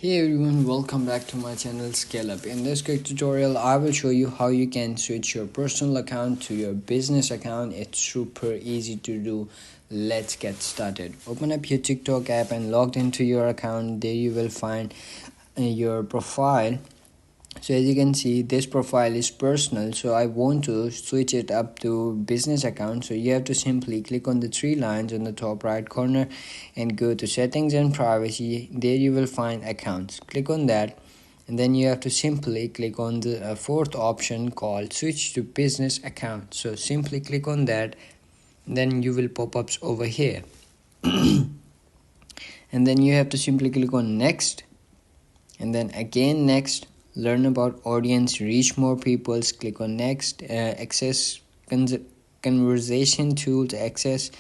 Hey everyone, welcome back to my channel Scale Up. In this quick tutorial, I will show you how you can switch your personal account to your business account. It's super easy to do. Let's get started. Open up your TikTok app and log into your account. There you will find your profile. So as you can see, this profile is personal, so I want to switch it up to business account. So you have to simply click on the three lines on the top right corner and go to settings and privacy. There you will find accounts. Click on that, and then you have to simply click on the fourth option called switch to business account. So simply click on that, then you will pop ups over here. And then you have to simply click on next, and then again next. Learn about audience, reach more people, click on next, access conversation tools, access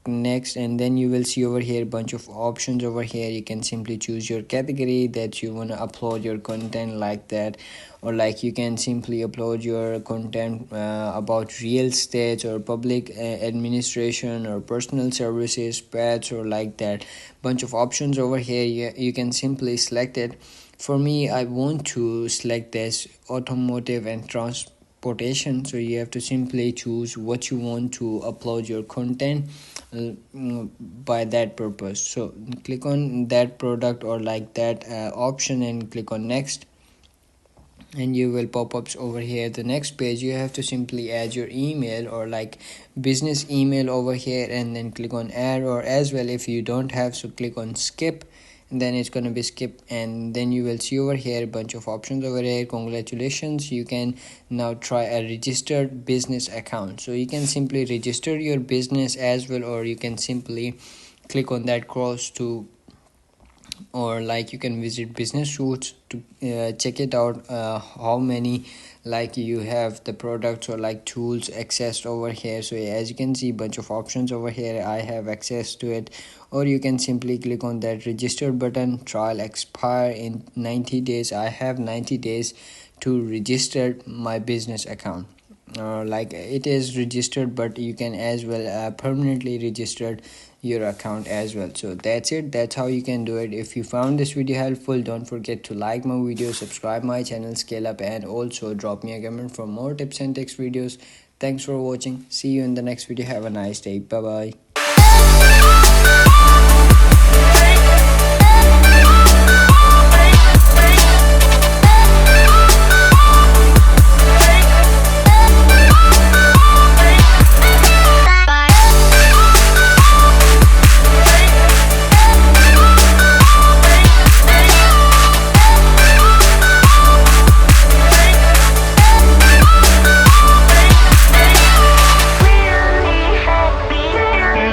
next, and then you will see over here a bunch of options. Over here you can simply choose your category that you want to upload your content, like that, or like you can simply upload your content about real estate or public administration or personal services, pets, or like that. Bunch of options over here. You can simply select it. For me, I want to select this automotive and transportation, so you have to simply choose what you want to upload your content by that purpose. So click on that product or like that option and click on next, and you will pop ups over here. The next page, you have to simply add your email or like business email over here, and then click on add, or as well if you don't have, so click on skip, and then it's going to be skip. And then you will see over here a bunch of options over here. Congratulations, you can now try a registered business account. So you can simply register your business as well, or you can simply click on that cross to, or like you can visit business shoots to check it out, how many like you have the products or like tools accessed over here. So as you can see, bunch of options over here, I have access to it. Or you can simply click on that register button. Trial expire in 90 days. I have 90 days to register my business account. Like it is registered, but you can as well permanently register your account as well. So that's it. That's how you can do it. If you found this video helpful, don't forget to like my video, subscribe my channel Scale Up, and also drop me a comment for more tips and tricks videos. Thanks for watching. See you in the next video. Have a nice day. Bye bye.